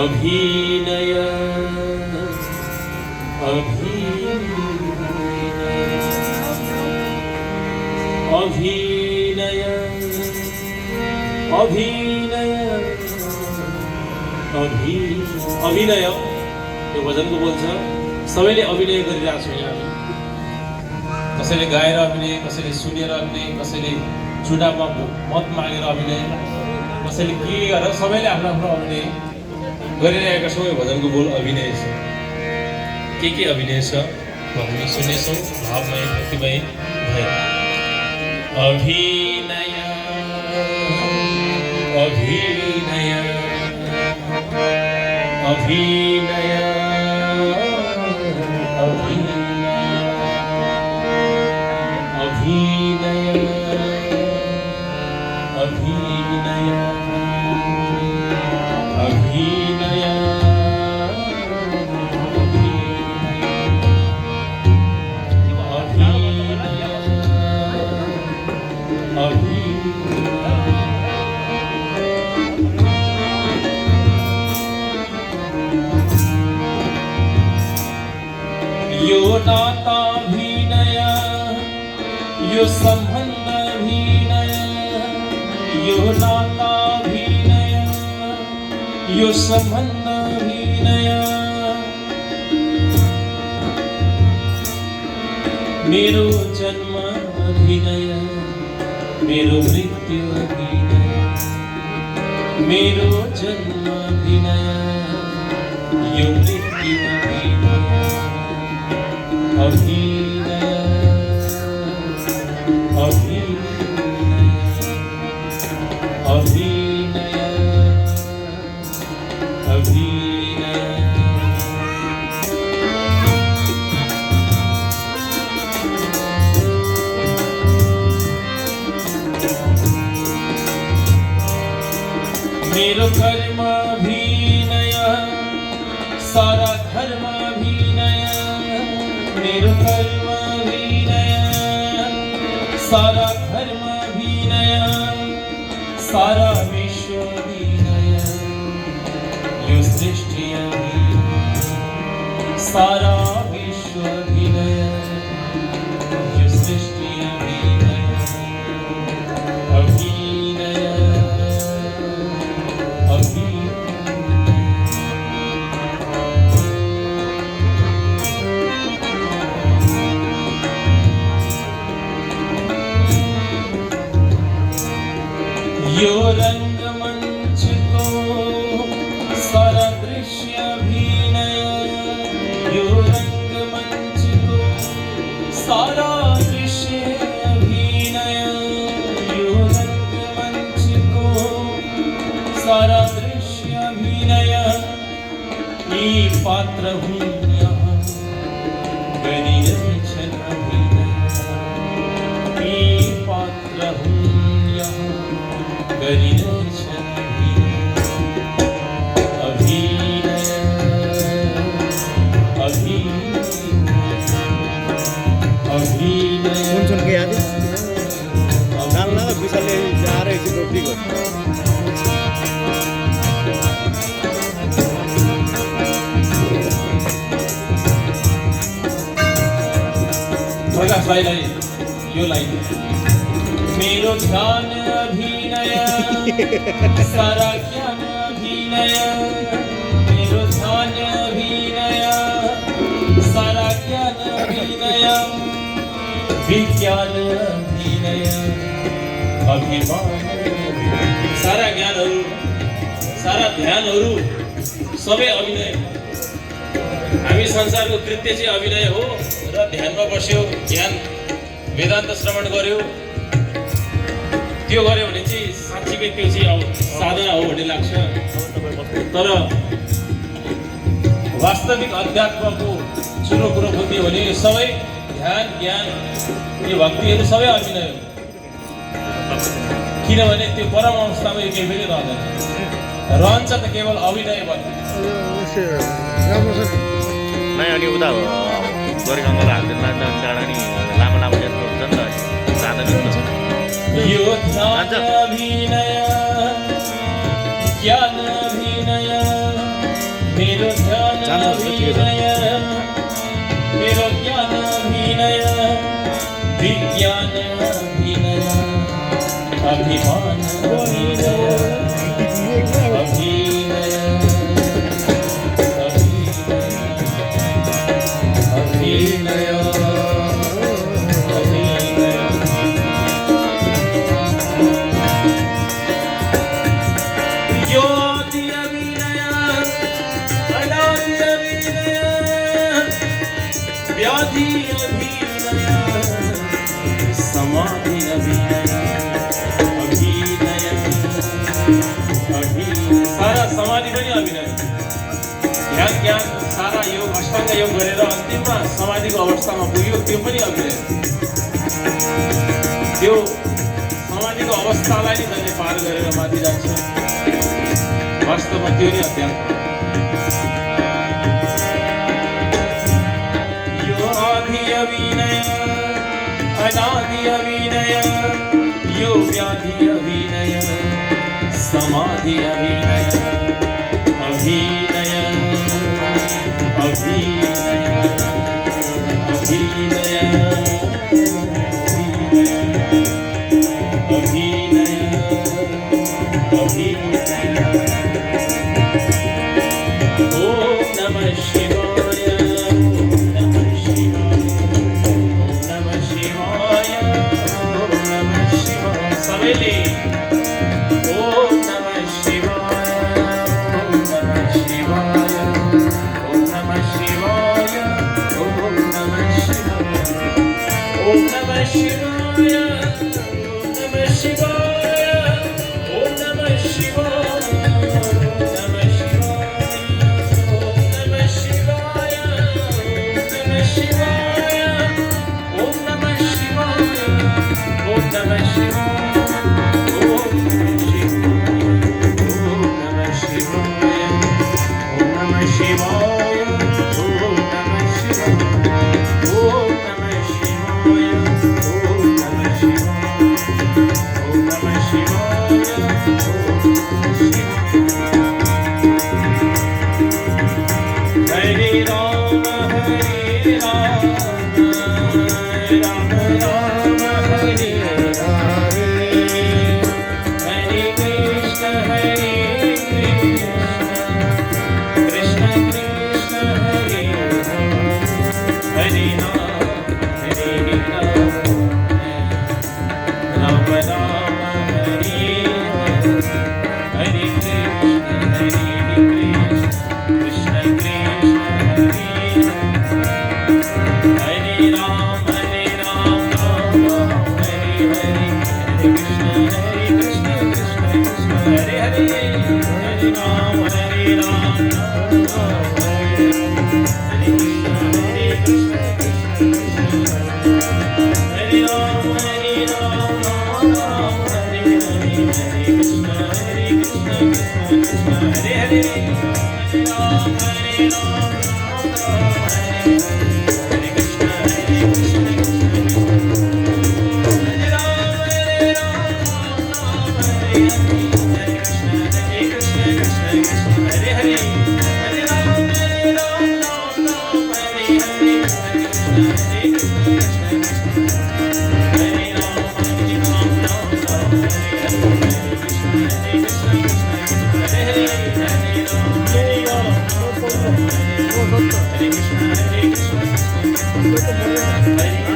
अभिनय अभिनय अभिनय अभिनय यो भजनको बोल छ। सबैले अभिनय गरिरहेको छौँ यहाँ। कसैले गाएर अभिनय, कसैले सुनेर अभिनय, कसैले चुनावमा मत मागेर अभिनय, कसैले के गरेर सबैले आफ्नो आफ्नो अभिनय गरिरहेका छौँ। यो भजनको बोल अभिनय छ। के अभिनय छ हामी सुनेछौँ। भावमय भक्तिमय भए अभिनय अभिनय अभिनय यो नाता अभिनय, यो सम्बन्ध अभिनय, यो नाता अभिनय, यो सम्बन्ध अभिनय। मेरो जन्म अभिनय, मेरो मृत्यु अभिनय, मेरो जन्म अभिनय, यो मृत्यु अभिनय अभिनय अभिनय। मेरो कर्म अभिनय, सारा धर्म अभिनय, मेरो कर्म अभिनय, सारा धर्म अभिनय, सारा विश्व अभिनय, यो सृष्टि अभिनय, सारा विश्व अभिनय, यो सृष्टि अभिनय अभिनय अभिनय। यो रंगमंच को सारा दृश्य अभिनय, यो रंगमंच को सारा दृश्य अभिनय, यो रंगमंच को सारा दृश्य अभिनय। ये पात्र हूँ यहाँ गरिरहेछन् अभिनय, ये पात्र हूँ यहाँ गरिरहेछन् अभिनय अभिनय अभिनय। सुनको याद डाल्न विशालले आएर एकछिन रोक्दै गर्छ। प्रकाश भाइलाई यो लाइन। मेरो ध्यान अभिनय, सारा ज्ञान अभिनय, मेरो ध्यान अभिनय, सारा ज्ञान अभिनय, विज्ञान अभिनय, अभिमान। सारा ज्ञानहरू, सारा ध्यानहरू सबै अभिनय। हामी संसारको कृत्य चाहिँ अभिनय हो र ध्यानमा बस्यो, ज्ञान वेदान्त श्रवण गर्यो, त्यो गर्यो भने चाहिँ साँच्चीकै त्यो चाहिँ अब साधना हो भन्ने लाग्छ। तर वास्तविक अध्यात्मको सुनो कुरो बुझ्ने भने यो सबै ध्यान ज्ञान यो भक्तिहरू सबै अभिनय हो। किनभने त्यो परम अवस्थामा यो केही पनि रहँदैन, रहन्छ त केवल अभिनय भयो। नै अनि उता गोरेगाउँको हाल्दै डाँडा नि लामो लामो यस्तो हुन्छ नि त, जाँदैन नि त। यो ध्यान अभिनय, ज्ञान अभिनय, मेरो ध्यान अभिनय मेरो ज्ञान अभिनय विज्ञान अभिनय अभिमान अभिनय अभिनय अभिनय व्याधि अभिनय समाधि अभिनय अभिनय अभिनय सारा समाधि पनि अभिनय ध्यान ज्ञान सारा योग अष्टाङ्ग योग गरेर अन्तिममा समाधिको अवस्थामा पुग्यो त्यो पनि अभिनय त्यो समाधिको अवस्थालाई नै जसले पार गरेर माथि जान्छ वास्तवमा त्यो नै अध्यात्म अभिनय अनादि अभिनय यो व्याधि अभिनय समाधि अभिनय अभिनय अभिनय अभिनय अभिनय अभिनय ओम नमः शिवाय Really? Om Namah Shivaya, Om Namah Shivaya, Om Namah Shivaya, Om Namah Shivaya, Om Namah Shivaya, Om Namah Shivaya, Om Namah Shivaya, Om Namah Shivaya, Om Namah Shivaya, Om Namah Shivaya, Om Namah Shivaya. Hare